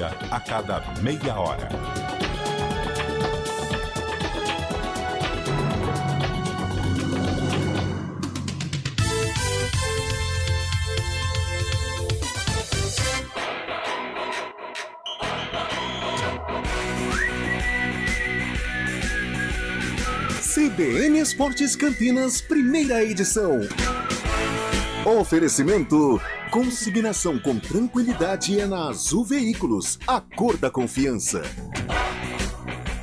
A cada meia hora. CBN Esportes Campinas, primeira edição. Oferecimento: consignação com tranquilidade é na Azul Veículos, a cor da confiança.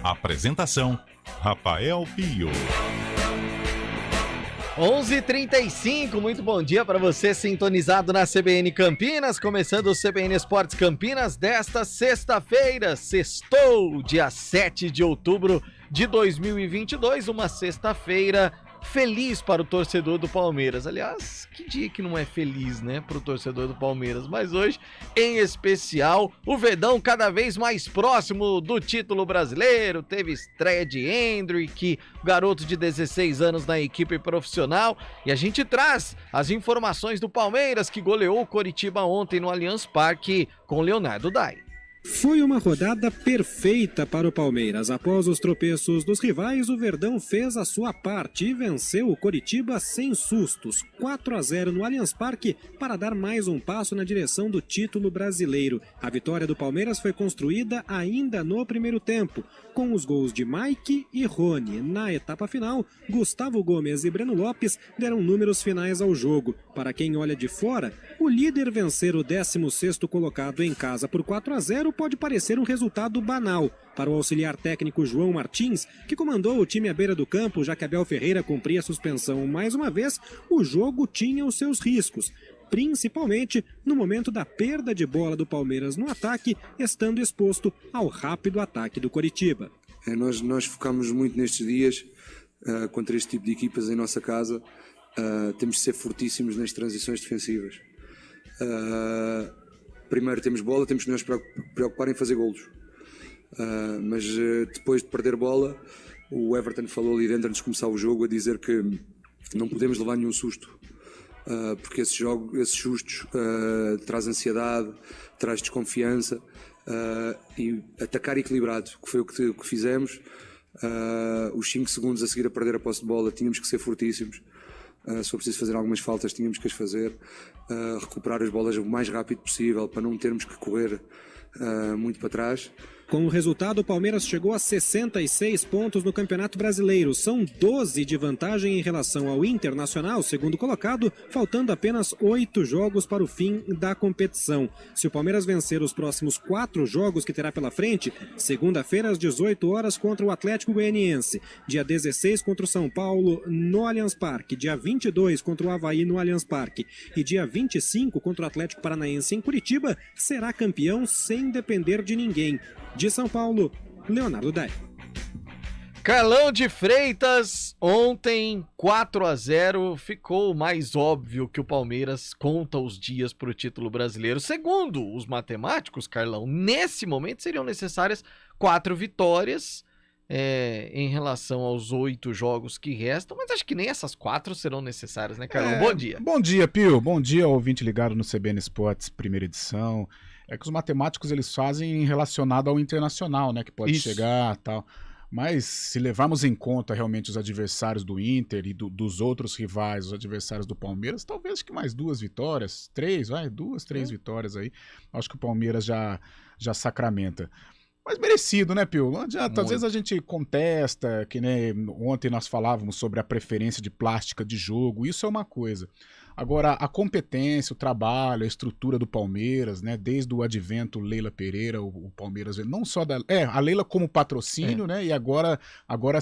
Apresentação: Rafael Pio. 11h35, muito bom dia para você sintonizado na CBN Campinas, começando o CBN Esportes Campinas desta sexta-feira, sextou, dia 7 de outubro de 2022, uma sexta-feira feliz para o torcedor do Palmeiras. Aliás, que dia que não é feliz, né, para o torcedor do Palmeiras, mas hoje, em especial, o Verdão cada vez mais próximo do título brasileiro, teve estreia de Hendrick, garoto de 16 anos na equipe profissional, e a gente traz as informações do Palmeiras, que goleou o Coritiba ontem no Allianz Parque com Leonardo Dai. Foi uma rodada perfeita para o Palmeiras. Após os tropeços dos rivais, o Verdão fez a sua parte e venceu o Coritiba sem sustos, 4-0 no Allianz Parque, para dar mais um passo na direção do título brasileiro. A vitória do Palmeiras foi construída ainda no primeiro tempo, com os gols de Mike e Rony. Na etapa final, Gustavo Gomes e Breno Lopes deram números finais ao jogo. Para quem olha de fora, o líder vencer o 16º colocado em casa por 4-0 pode parecer um resultado banal. Para o auxiliar técnico João Martins, que comandou o time à beira do campo, já que Abel Ferreira cumpria a suspensão mais uma vez, o jogo tinha os seus riscos, principalmente no momento da perda de bola do Palmeiras no ataque, estando exposto ao rápido ataque do Coritiba. Nós focamos muito nestes dias contra este tipo de equipas em nossa casa. Temos de ser fortíssimos nas transições defensivas. Primeiro temos bola, temos que nos preocupar em fazer golos. Mas depois de perder bola, o Everton falou ali dentro antes de começar o jogo a dizer que não podemos levar nenhum susto. Porque esses sustos traz ansiedade, traz desconfiança, e atacar equilibrado, que foi o que fizemos. Os 5 segundos a seguir a perder a posse de bola tínhamos que ser fortíssimos. Se for preciso fazer algumas faltas, tínhamos que as fazer, recuperar as bolas o mais rápido possível para não termos que correr muito para trás. Com o resultado, o Palmeiras chegou a 66 pontos no Campeonato Brasileiro. São 12 de vantagem em relação ao Internacional, segundo colocado, faltando apenas 8 jogos para o fim da competição. Se o Palmeiras vencer os próximos 4 jogos que terá pela frente, segunda-feira às 18 horas contra o Atlético Goianiense, dia 16 contra o São Paulo no Allianz Parque, dia 22 contra o Avaí no Allianz Parque e dia 25 contra o Atlético Paranaense em Curitiba, será campeão sem depender de ninguém. De São Paulo, Leonardo Dai. Carlão de Freitas, ontem 4-0, ficou mais óbvio que o Palmeiras conta os dias para o título brasileiro. Segundo os matemáticos, Carlão, nesse momento seriam necessárias 4 vitórias em relação aos 8 jogos que restam, mas acho que nem essas 4 serão necessárias, né, Carlão? Bom dia. Bom dia, Pio. Bom dia ao ouvinte ligado no CBN Esportes, primeira edição. É que os matemáticos eles fazem relacionado ao internacional, né, que pode chegar e tal. Mas se levarmos em conta realmente os adversários do Inter e dos outros rivais, os adversários do Palmeiras, talvez que mais 2 vitórias, 3, 2, 3 vitórias aí. Acho que o Palmeiras já sacramenta. Mas merecido, né, Pio? Não adianta, às vezes a gente contesta, que nem ontem nós falávamos sobre a preferência de plástica de jogo, isso é uma coisa. Agora, a competência, o trabalho, a estrutura do Palmeiras, né, desde o advento Leila Pereira, o Palmeiras, não só a Leila como patrocínio, né, e agora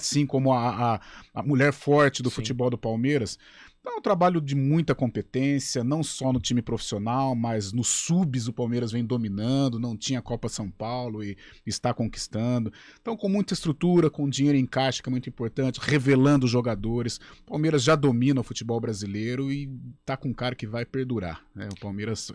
sim como a mulher forte do futebol do Palmeiras. Então é um trabalho de muita competência, não só no time profissional, mas nos subs o Palmeiras vem dominando, não tinha Copa São Paulo e está conquistando. Então com muita estrutura, com dinheiro em caixa, que é muito importante, revelando os jogadores. O Palmeiras já domina o futebol brasileiro e está com um cara que vai perdurar, né? O Palmeiras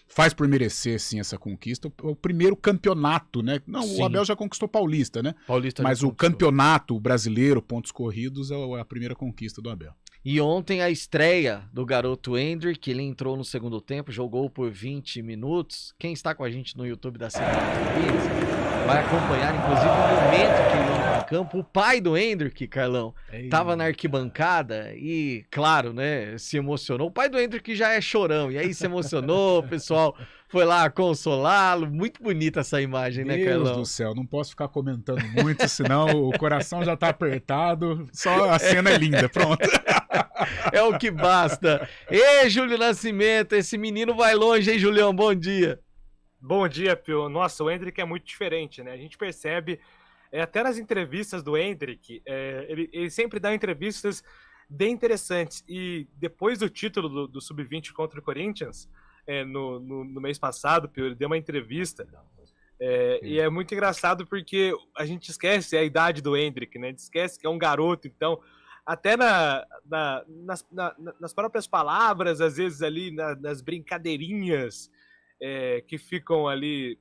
faz por merecer sim essa conquista. O primeiro campeonato, né? Não, sim. O Abel já conquistou Paulista, né? Mas o campeonato brasileiro, pontos corridos, é a primeira conquista do Abel. E ontem a estreia do garoto Endrick, ele entrou no segundo tempo, jogou por 20 minutos. Quem está com a gente no YouTube da CBN Campinas vai acompanhar, inclusive, o momento que ele entra em campo. O pai do Endrick, Carlão, estava na arquibancada e, claro, né, se emocionou. O pai do Endrick já é chorão, e aí se emocionou, o pessoal foi lá consolá-lo. Muito bonita essa imagem, né, Carlão? Deus do céu, não posso ficar comentando muito, senão o coração já tá apertado. Só a cena é linda, pronto. É o que basta. Ê, Júlio Nascimento, esse menino vai longe, hein, Julião? Bom dia. Bom dia, Pio. Nossa, o Endrick é muito diferente, né? A gente percebe, até nas entrevistas do Endrick, ele sempre dá entrevistas bem interessantes. E depois do título do Sub-20 contra o Corinthians, no mês passado, Pio, ele deu uma entrevista. E é muito engraçado porque a gente esquece a idade do Endrick, né? A gente esquece que é um garoto, então... Até nas próprias palavras, às vezes ali nas brincadeirinhas que ficam ali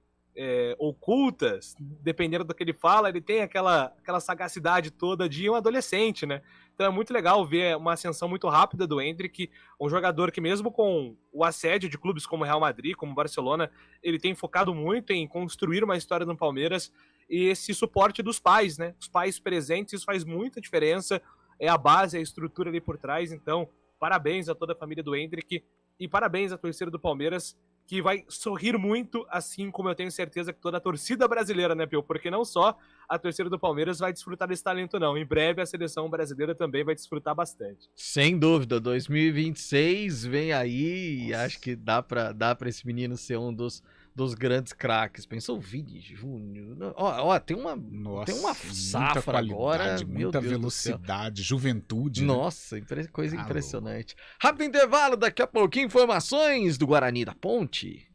ocultas, dependendo do que ele fala, ele tem aquela sagacidade toda de um adolescente, né? Então é muito legal ver uma ascensão muito rápida do Endrick, um jogador que mesmo com o assédio de clubes como Real Madrid, como Barcelona, ele tem focado muito em construir uma história no Palmeiras e esse suporte dos pais, né? Os pais presentes, isso faz muita diferença. É a base, a estrutura ali por trás. Então, parabéns a toda a família do Endrick e parabéns à torcida do Palmeiras, que vai sorrir muito, assim como eu tenho certeza que toda a torcida brasileira, né, Pio? Porque não só a torcida do Palmeiras vai desfrutar desse talento, não. Em breve a seleção brasileira também vai desfrutar bastante. Sem dúvida, 2026 vem aí e acho que dá pra esse menino ser um dos grandes craques. Pensou o Vini Júnior? Ó, tem uma safra agora. Muita velocidade, juventude. Nossa, coisa impressionante. Rápido intervalo, daqui a pouquinho informações do Guarani da Ponte.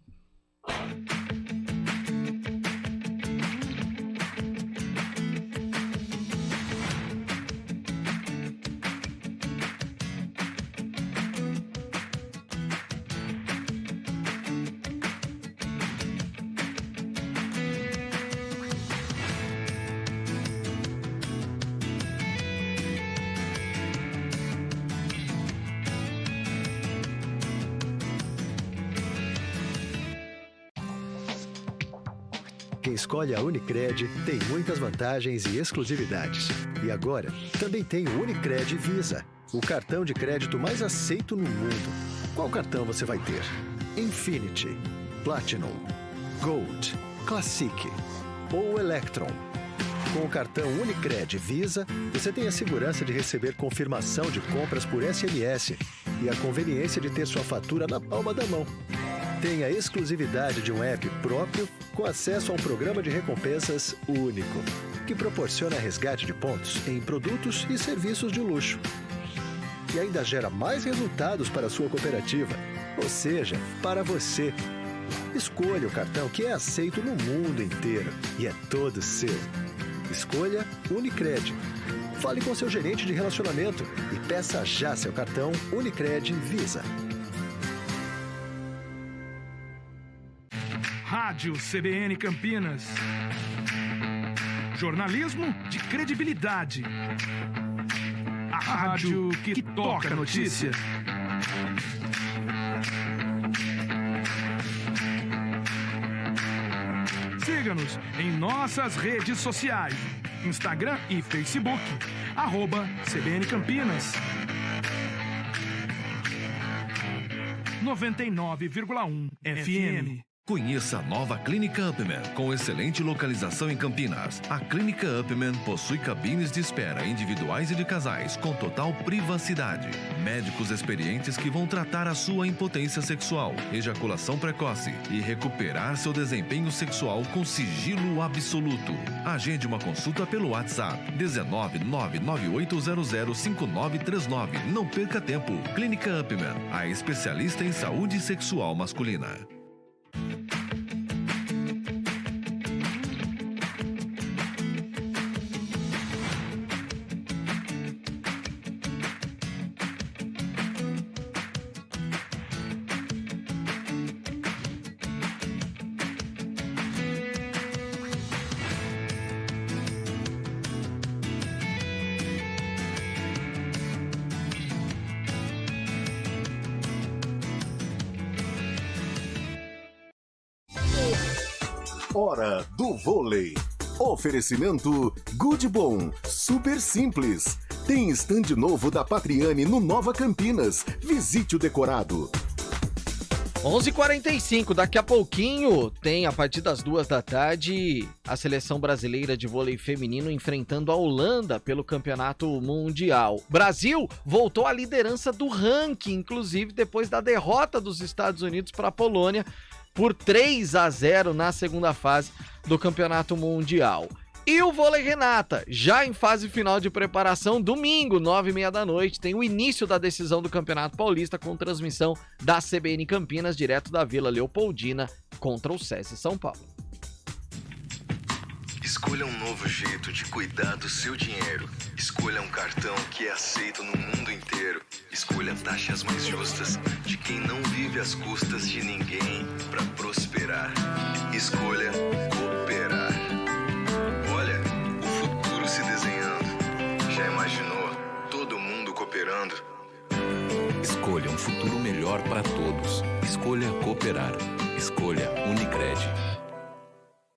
Quem escolhe a Unicred tem muitas vantagens e exclusividades. E agora, também tem o Unicred Visa, o cartão de crédito mais aceito no mundo. Qual cartão você vai ter? Infinity, Platinum, Gold, Classic ou Electron? Com o cartão Unicred Visa, você tem a segurança de receber confirmação de compras por SMS e a conveniência de ter sua fatura na palma da mão. Tem a exclusividade de um app próprio com acesso a um programa de recompensas único, que proporciona resgate de pontos em produtos e serviços de luxo. E ainda gera mais resultados para a sua cooperativa, ou seja, para você. Escolha o cartão que é aceito no mundo inteiro e é todo seu. Escolha Unicred. Fale com seu gerente de relacionamento e peça já seu cartão Unicred Visa. Rádio CBN Campinas. Jornalismo de credibilidade. A rádio que toca a notícia. Siga-nos em nossas redes sociais. Instagram e Facebook. @CBN Campinas. 99,1 FM. Conheça a nova Clínica Upman, com excelente localização em Campinas. A Clínica Upman possui cabines de espera individuais e de casais, com total privacidade. Médicos experientes que vão tratar a sua impotência sexual, ejaculação precoce e recuperar seu desempenho sexual com sigilo absoluto. Agende uma consulta pelo WhatsApp 19998005939. Não perca tempo. Clínica Upman, a especialista em saúde sexual masculina. Hora do vôlei. Oferecimento Good Bom, super simples. Tem estande novo da Patriani no Nova Campinas. Visite o decorado. 11h45, daqui a pouquinho tem, a partir das 14h, a seleção brasileira de vôlei feminino enfrentando a Holanda pelo Campeonato Mundial. Brasil voltou à liderança do ranking, inclusive depois da derrota dos Estados Unidos para a Polônia por 3-0 na segunda fase do Campeonato Mundial. E o vôlei Renata, já em fase final de preparação, domingo, 9h30 da noite, tem o início da decisão do Campeonato Paulista com transmissão da CBN Campinas, direto da Vila Leopoldina, contra o SESI São Paulo. Escolha um novo jeito de cuidar do seu dinheiro. Escolha um cartão que é aceito no mundo inteiro. Escolha taxas mais justas de quem não vive às custas de ninguém para prosperar. Escolha cooperar. Olha, o futuro se desenhando. Já imaginou todo mundo cooperando? Escolha um futuro melhor para todos. Escolha cooperar. Escolha Unicred.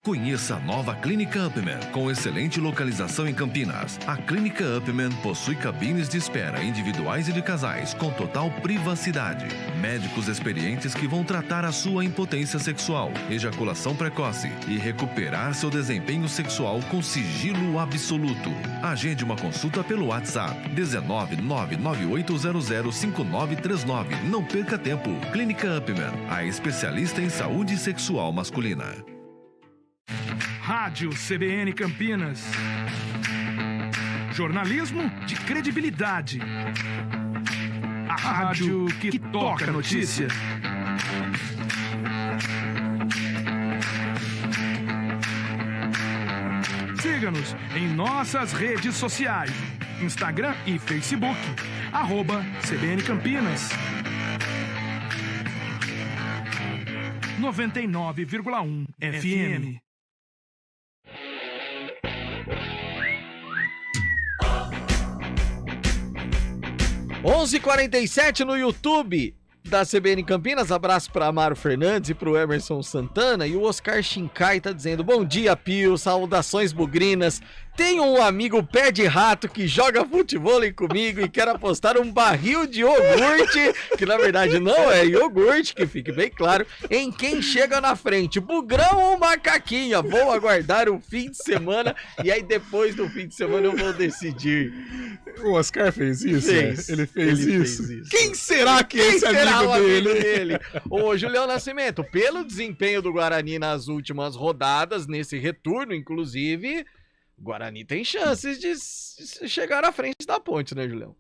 Conheça a nova Clínica Upman, com excelente localização em Campinas. A Clínica Upman possui cabines de espera individuais e de casais, com total privacidade. Médicos experientes que vão tratar a sua impotência sexual, ejaculação precoce e recuperar seu desempenho sexual com sigilo absoluto. Agende uma consulta pelo WhatsApp 19998005939. Não perca tempo. Clínica Upman, a especialista em saúde sexual masculina. Rádio CBN Campinas. Jornalismo de credibilidade. A rádio que toca a notícia. Siga-nos em nossas redes sociais. Instagram e Facebook. @CBN Campinas. 99,1 FM. 11h47 no YouTube da CBN Campinas. Abraço para Amaro Fernandes e para o Emerson Santana. E o Oscar Shinkai tá dizendo: bom dia, Pio, saudações bugrinas. Tenho um amigo pé de rato que joga futebol comigo e quer apostar um barril de iogurte, que na verdade não é iogurte, que fique bem claro, em quem chega na frente, bugrão ou macaquinha. Vou aguardar o fim de semana e aí depois do fim de semana eu vou decidir. O Oscar fez isso? Ele fez isso? Quem será que Quem esse será amigo o amigo dele? dele? Ô, Julião Nascimento, pelo desempenho do Guarani nas últimas rodadas, nesse retorno, inclusive, o Guarani tem chances de chegar à frente da Ponte, né, Julião?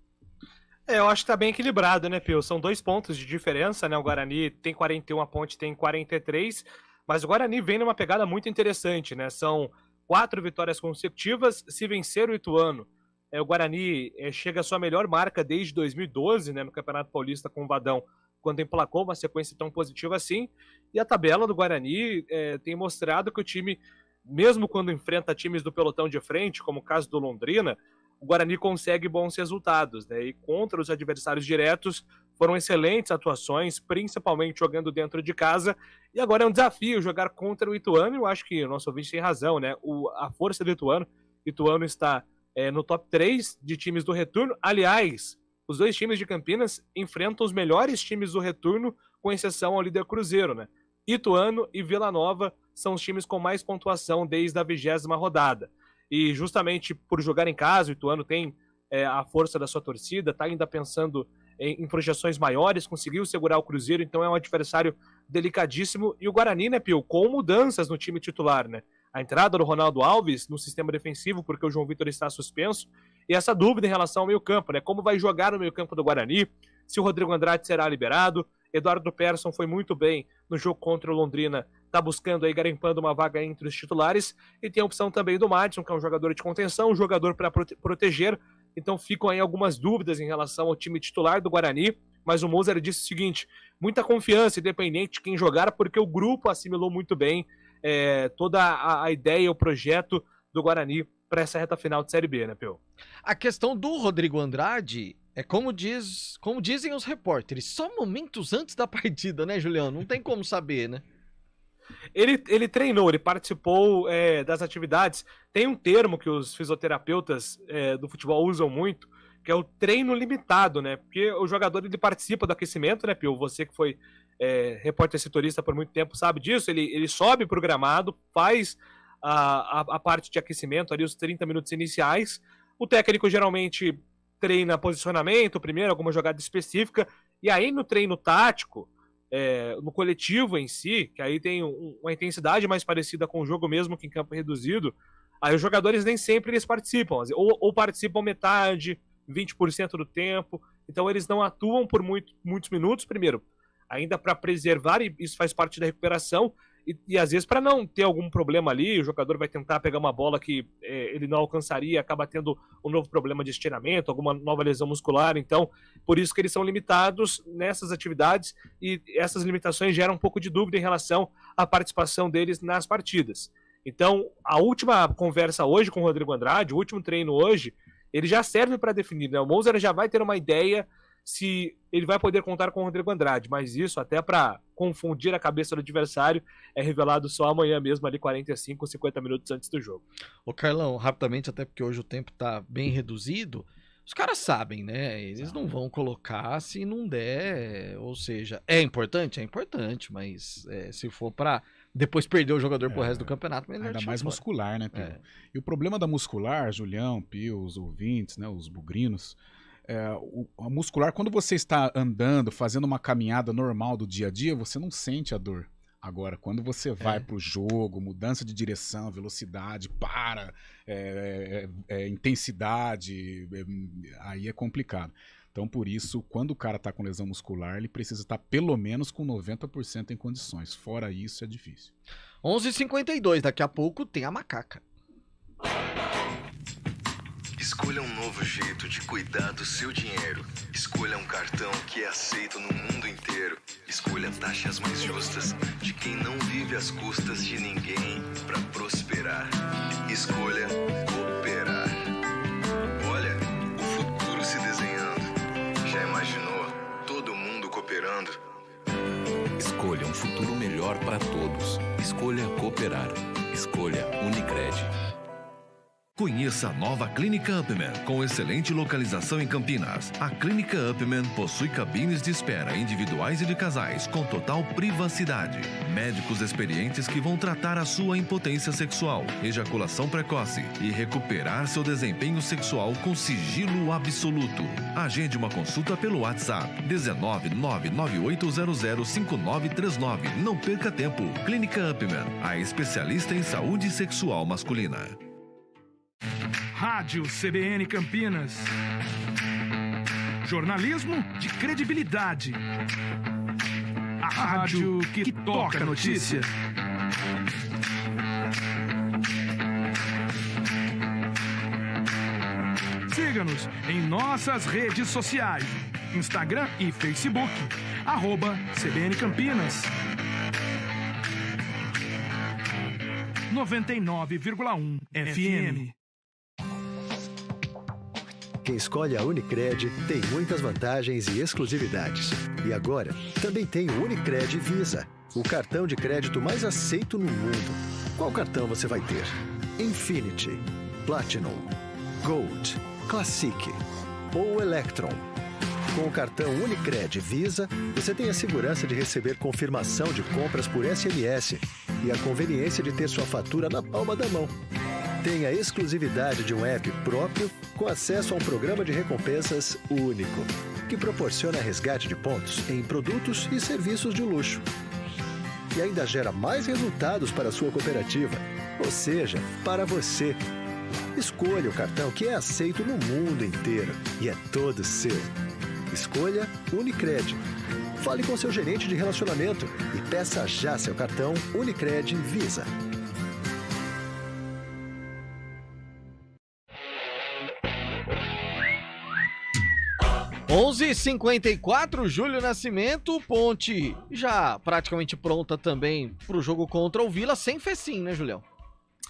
Eu acho que tá bem equilibrado, né, Pio? São 2 pontos de diferença, né? O Guarani tem 41, a Ponte tem 43, mas o Guarani vem numa pegada muito interessante, né? São 4 vitórias consecutivas se vencer o Ituano. O Guarani chega à sua melhor marca desde 2012, né, no Campeonato Paulista com o Vadão, quando emplacou uma sequência tão positiva assim. E a tabela do Guarani tem mostrado que o time, mesmo quando enfrenta times do pelotão de frente, como o caso do Londrina, o Guarani consegue bons resultados, né? E contra os adversários diretos foram excelentes atuações, principalmente jogando dentro de casa. E agora é um desafio jogar contra o Ituano. E eu acho que o nosso ouvinte tem razão, né? A força do Ituano está no top 3 de times do retorno. Aliás, os 2 times de Campinas enfrentam os melhores times do retorno, com exceção ao líder Cruzeiro, né? Ituano e Vila Nova são os times com mais pontuação desde a 20ª rodada. E justamente por jogar em casa, o Ituano tem a força da sua torcida, está ainda pensando em projeções maiores, conseguiu segurar o Cruzeiro, então é um adversário delicadíssimo. E o Guarani, né, Pio, com mudanças no time titular, né? A entrada do Ronaldo Alves no sistema defensivo, porque o João Vitor está suspenso, e essa dúvida em relação ao meio-campo, né? Como vai jogar no meio-campo do Guarani, se o Rodrigo Andrade será liberado. Eduardo Persson foi muito bem no jogo contra o Londrina, está buscando aí, garimpando uma vaga entre os titulares, e tem a opção também do Madison, que é um jogador de contenção, um jogador para proteger. Então ficam aí algumas dúvidas em relação ao time titular do Guarani, mas o Moser disse o seguinte: muita confiança, independente de quem jogar, porque o grupo assimilou muito bem toda a ideia, o projeto do Guarani para essa reta final de Série B, né, Pio? A questão do Rodrigo Andrade é como dizem os repórteres, só momentos antes da partida, né, Julião? Não tem como saber, né? Ele treinou, ele participou das atividades. Tem um termo que os fisioterapeutas do futebol usam muito, que é o treino limitado, né? Porque o jogador ele participa do aquecimento, né, Pio? Você que foi repórter setorista por muito tempo sabe disso. Ele sobe pro gramado, faz a parte de aquecimento ali, os 30 minutos iniciais. O técnico geralmente treina posicionamento primeiro, alguma jogada específica, e aí no treino tático, no coletivo em si, que aí tem uma intensidade mais parecida com o jogo mesmo que em campo reduzido, aí os jogadores nem sempre eles participam, ou participam metade, 20% do tempo, então eles não atuam por muitos minutos, primeiro, ainda para preservar, e isso faz parte da recuperação, e às vezes para não ter algum problema ali, o jogador vai tentar pegar uma bola que ele não alcançaria, acaba tendo um novo problema de estiramento, alguma nova lesão muscular, então por isso que eles são limitados nessas atividades, e essas limitações geram um pouco de dúvida em relação à participação deles nas partidas. Então a última conversa hoje com o Rodrigo Andrade, o último treino hoje, ele já serve para definir, né? O Moser já vai ter uma ideia se ele vai poder contar com o Rodrigo Andrade, mas isso até para confundir a cabeça do adversário é revelado só amanhã mesmo, ali 45, 50 minutos antes do jogo. Ô Carlão, rapidamente, até porque hoje o tempo tá bem reduzido, os caras sabem, né? Eles não vão colocar se não der, ou seja, é importante, mas se for para depois perder o jogador pro resto do campeonato, melhor ainda mais muscular, né, Pio? E o problema da muscular, Julião, Pio, os ouvintes, né, os bugrinos, a muscular, quando você está andando, fazendo uma caminhada normal do dia a dia, você não sente a dor. Agora, quando você vai pro jogo, mudança de direção, velocidade, intensidade, aí é complicado. Então, por isso, quando o cara tá com lesão muscular, ele precisa estar pelo menos com 90% em condições. Fora isso, é difícil. 11h52, daqui a pouco tem a macaca. Escolha um novo jeito de cuidar do seu dinheiro. Escolha um cartão que é aceito no mundo inteiro. Escolha taxas mais justas de quem não vive às custas de ninguém para prosperar. Escolha cooperar. Olha, o futuro se desenhando. Já imaginou todo mundo cooperando? Escolha um futuro melhor para todos. Escolha cooperar. Escolha Unicred. Conheça a nova Clínica Upman, com excelente localização em Campinas. A Clínica Upman possui cabines de espera individuais e de casais, com total privacidade. Médicos experientes que vão tratar a sua impotência sexual, ejaculação precoce e recuperar seu desempenho sexual com sigilo absoluto. Agende uma consulta pelo WhatsApp 19998005939. Não perca tempo. Clínica Upman, a especialista em saúde sexual masculina. Rádio CBN Campinas. Jornalismo de credibilidade. A rádio que toca a notícia. Siga-nos em nossas redes sociais. Instagram e Facebook. @CBN Campinas. 99,1 FM. Quem escolhe a Unicred tem muitas vantagens e exclusividades. E agora, também tem o Unicred Visa, o cartão de crédito mais aceito no mundo. Qual cartão você vai ter? Infinity, Platinum, Gold, Classic ou Electron? Com o cartão Unicred Visa, você tem a segurança de receber confirmação de compras por SMS e a conveniência de ter sua fatura na palma da mão. Tem a exclusividade de um app próprio com acesso a um programa de recompensas único, que proporciona resgate de pontos em produtos e serviços de luxo. E ainda gera mais resultados para a sua cooperativa, ou seja, para você. Escolha o cartão que é aceito no mundo inteiro e é todo seu. Escolha Unicred. Fale com seu gerente de relacionamento e peça já seu cartão Unicred Visa. 11h54, Júlio Nascimento, Ponte já praticamente pronta também para o jogo contra o Vila, sem Fecim, né, Julião?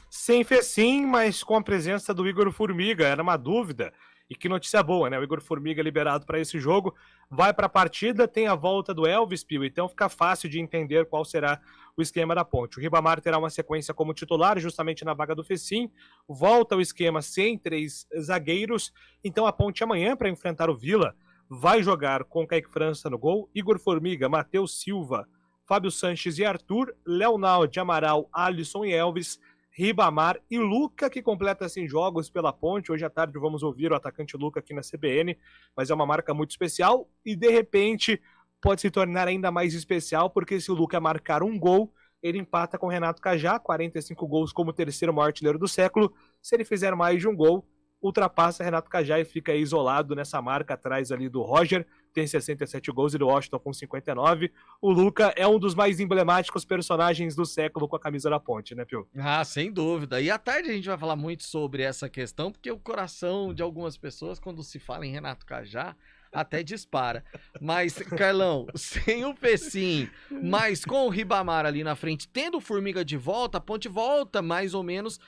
Sem Fecim, mas com a presença do Igor Formiga, era uma dúvida. E que notícia boa, né? O Igor Formiga liberado para esse jogo, vai para a partida, tem a volta do Elvis Pio, então fica fácil de entender qual será o esquema da Ponte. O Ribamar terá uma sequência como titular, justamente na vaga do Fecim, volta o esquema sem 3 zagueiros, então a Ponte amanhã, para enfrentar o Vila, vai jogar com Kaique França no gol, Igor Formiga, Matheus Silva, Fábio Sanches e Arthur, Leonardo, Amaral, Alisson e Elvis, Ribamar e Luca, que completa 100 jogos pela Ponte. Hoje à tarde vamos ouvir o atacante Luca aqui na CBN, mas é uma marca muito especial e, de repente, pode se tornar ainda mais especial, porque se o Luca marcar um gol, ele empata com Renato Cajá, 45 gols como terceiro maior artilheiro do século. Se ele fizer mais de um gol, ultrapassa Renato Cajá e fica isolado nessa marca atrás ali do Roger, tem 67 gols, e do Washington com 59. O Luca é um dos mais emblemáticos personagens do século com a camisa da Ponte, né, Pio? Ah, sem dúvida. E à tarde a gente vai falar muito sobre essa questão, porque o coração de algumas pessoas, quando se fala em Renato Cajá, até dispara. Mas, Carlão, sem o Fecim, mas com o Ribamar ali na frente, tendo o Formiga de volta, a Ponte volta mais ou menos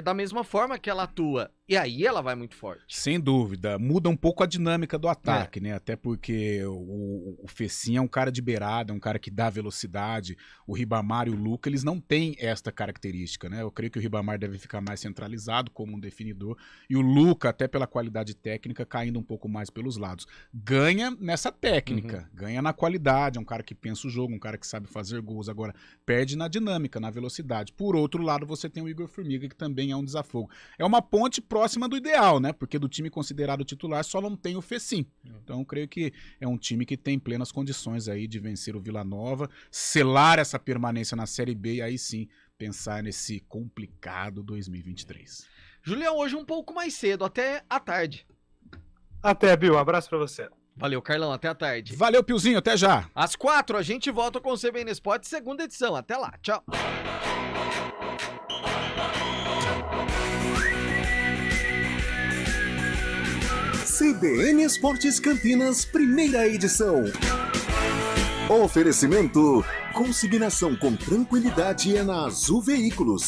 da mesma forma que ela atua. E aí ela vai muito forte. Sem dúvida. Muda um pouco a dinâmica do ataque, né? Até porque o Fecim é um cara de beirada, é um cara que dá velocidade. O Ribamar e o Luca, eles não têm esta característica, né? Eu creio que o Ribamar deve ficar mais centralizado como um definidor. E o Luca, até pela qualidade técnica, caindo um pouco mais pelos lados. Ganha nessa técnica, ganha na qualidade. É um cara que pensa o jogo, um cara que sabe fazer gols. Agora, perde na dinâmica, na velocidade. Por outro lado, você tem o Igor Formiga, que também é um desafogo. É uma Ponte próxima do ideal, né? Porque do time considerado titular só não tem o Fecim. Então eu creio que é um time que tem plenas condições aí de vencer o Vila Nova, selar essa permanência na Série B e aí sim pensar nesse complicado 2023. Julião, hoje um pouco mais cedo, até à tarde. Até, Bill. Um abraço pra você. Valeu, Carlão. Até à tarde. Valeu, Piozinho. Até já. Às 4 a gente volta com o CBN Esportes, segunda edição. Até lá. Tchau. CBN Esportes Campinas, primeira edição. Oferecimento: consignação com tranquilidade é na Azul Veículos.